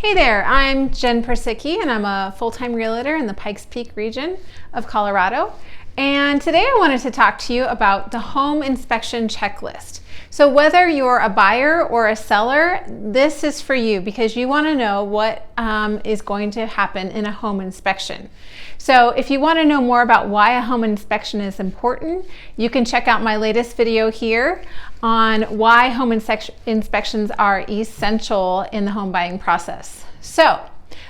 Hey there, I'm Jen Persicki and I'm a full-time realtor in the Pikes Peak region of Colorado. And today I wanted to talk to you about the home inspection checklist. So whether you're a buyer or a seller, this is for you because you want to know what is going to happen in a home inspection. So if you want to know more about why a home inspection is important, you can check out my latest video here on why home inspections are essential in the home buying process. So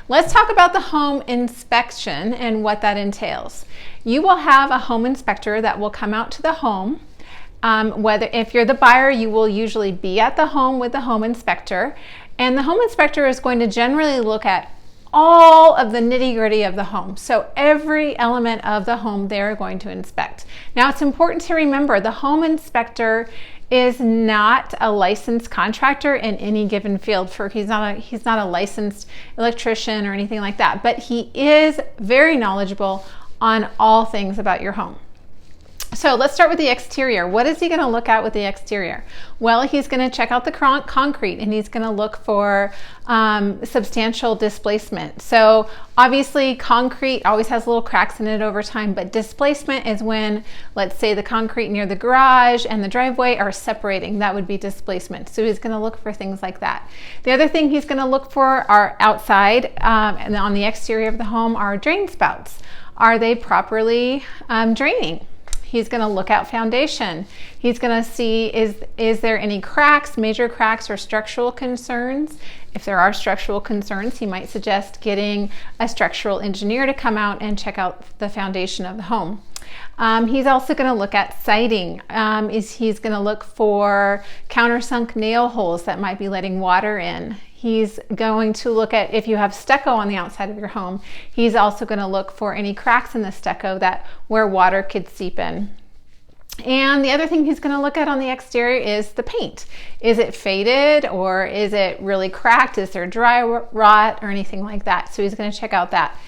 let's talk about the home inspection and what that entails. You will have a home inspector that will come out to the home. If you're the buyer, you will usually be at the home with the home inspector, and the home inspector is going to generally look at all of the nitty-gritty of the home. So every element of the home they're going to inspect. Now it's important to remember the home inspector is not a licensed contractor in any given field. He's not a licensed electrician or anything like that, but he is very knowledgeable on all things about your home. So let's start with the exterior. What is he going to look at with the exterior? Well, he's going to check out the concrete and he's going to look for substantial displacement. So obviously concrete always has little cracks in it over time, but displacement is when, let's say, the concrete near the garage and the driveway are separating. That would be displacement. So he's going to look for things like that. The other thing he's going to look for are outside and on the exterior of the home are drain spouts. Are they properly draining? He's going to look at foundation. He's going to see is there any cracks, major cracks, or structural concerns. If there are structural concerns, he might suggest getting a structural engineer to come out and check out the foundation of the home. He's also going to look at siding. He's going to look for countersunk nail holes that might be letting water in. He's going to look at if you have stucco on the outside of your home. He's also going to look for any cracks in the stucco where water could seep in. And the other thing he's going to look at on the exterior is the paint. Is it faded or is it really cracked? Is there dry rot or anything like that? So he's going to check out that.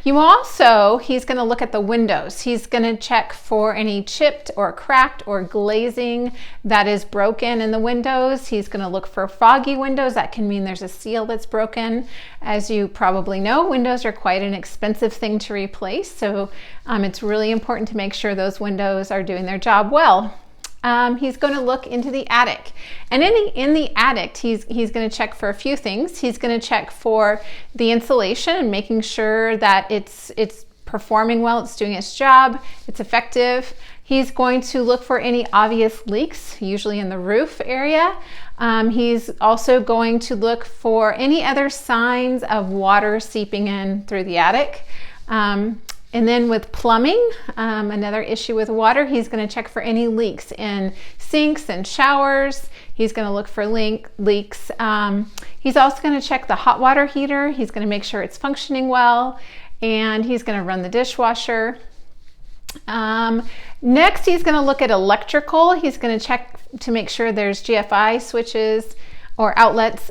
He's going to look at the windows. He's going to check for any chipped or cracked or glazing that is broken in the windows. He's going to look for foggy windows. That can mean there's a seal that's broken. As you probably know, windows are quite an expensive thing to replace. So it's really important to make sure those windows are doing their job well. He's going to look into the attic, and in the attic he's going to check for a few things. He's going to check for the insulation and making sure that it's performing well, it's doing its job, it's effective. He's going to look for any obvious leaks, usually in the roof area. He's also going to look for any other signs of water seeping in through the attic. And then with plumbing, another issue with water, he's going to check for any leaks in sinks and showers. He's going to look for leaks. He's also going to check the hot water heater. He's going to make sure it's functioning well, and he's going to run the dishwasher. Next, he's going to look at electrical. He's going to check to make sure there's GFI switches or outlets,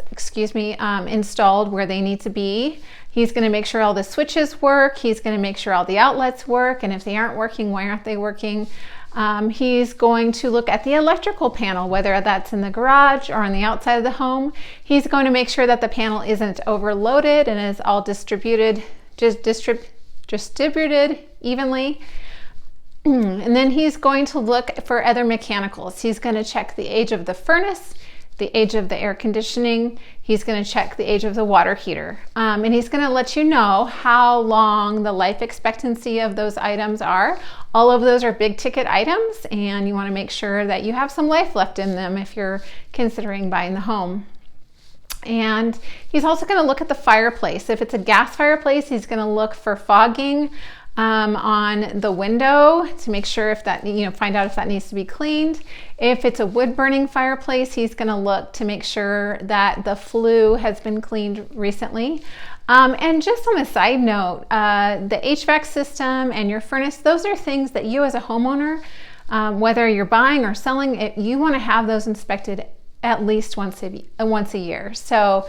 installed where they need to be. He's going to make sure all the switches work. He's going to make sure all the outlets work. And if they aren't working, why aren't they working? He's going to look at the electrical panel, whether that's in the garage or on the outside of the home. He's going to make sure that the panel isn't overloaded and is all distributed evenly. And then he's going to look for other mechanicals. He's going to check the age of the furnace, the age of the air conditioning. He's going to check the age of the water heater. And he's going to let you know how long the life expectancy of those items are. All of those are big ticket items, and you want to make sure that you have some life left in them if you're considering buying the home. And he's also going to look at the fireplace. If it's a gas fireplace, he's going to look for fogging on the window to make sure find out if that needs to be cleaned. If it's a wood burning fireplace, he's going to look to make sure that the flue has been cleaned recently. And just on a side note, the HVAC system and your furnace, those are things that you as a homeowner, whether you're buying or selling, you want to have those inspected at least once a year. So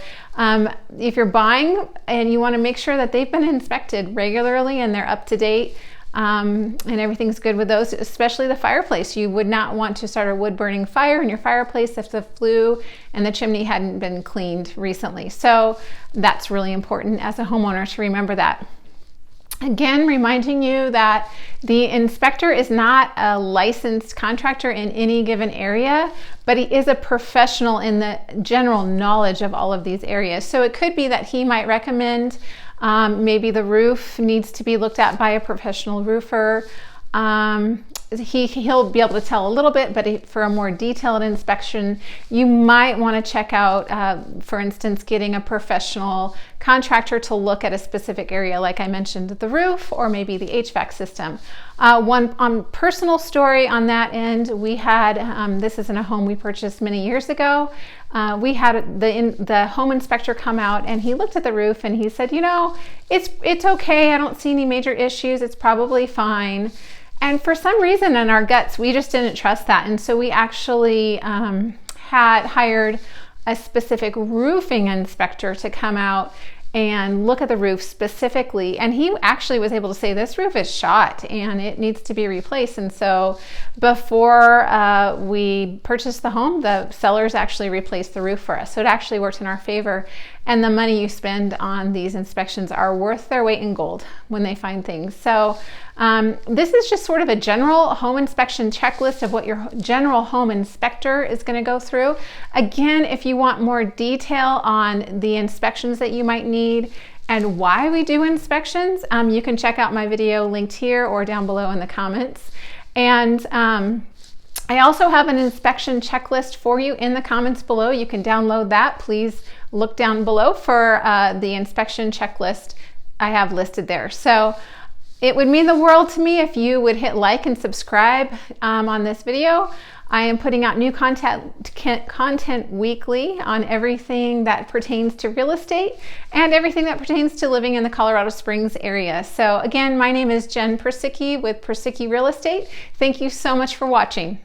if you're buying and you want to make sure that they've been inspected regularly and they're up to date, and everything's good with those, especially the fireplace. You would not want to start a wood burning fire in your fireplace if the flue and the chimney hadn't been cleaned recently. So that's really important as a homeowner to remember that. Again, reminding you that the inspector is not a licensed contractor in any given area, but he is a professional in the general knowledge of all of these areas. So it could be that he might recommend maybe the roof needs to be looked at by a professional roofer. He'll be able to tell a little bit, but for a more detailed inspection, you might want to check out, for instance, getting a professional contractor to look at a specific area, like I mentioned, the roof or maybe the HVAC system. One personal story on that end, we had, this is in a home we purchased many years ago. We had the home inspector come out and he looked at the roof and he said, you know, it's okay. I don't see any major issues. It's probably fine. And for some reason in our guts, we just didn't trust that. And so we actually had hired a specific roofing inspector to come out and look at the roof specifically. And he actually was able to say, this roof is shot and it needs to be replaced. And so before we purchased the home, the sellers actually replaced the roof for us. So it actually worked in our favor. And the money you spend on these inspections are worth their weight in gold when they find things. So this is just sort of a general home inspection checklist of what your general home inspector is going to go through. Again, if you want more detail on the inspections that you might need and why we do inspections, you can check out my video linked here or down below in the comments. And I also have an inspection checklist for you in the comments below. You can download that. Please look down below for the inspection checklist I have listed there. So it would mean the world to me if you would hit like and subscribe on this video. I am putting out new content weekly on everything that pertains to real estate and everything that pertains to living in the Colorado Springs area. So again, my name is Jen Persicki with Persicki Real Estate. Thank you so much for watching.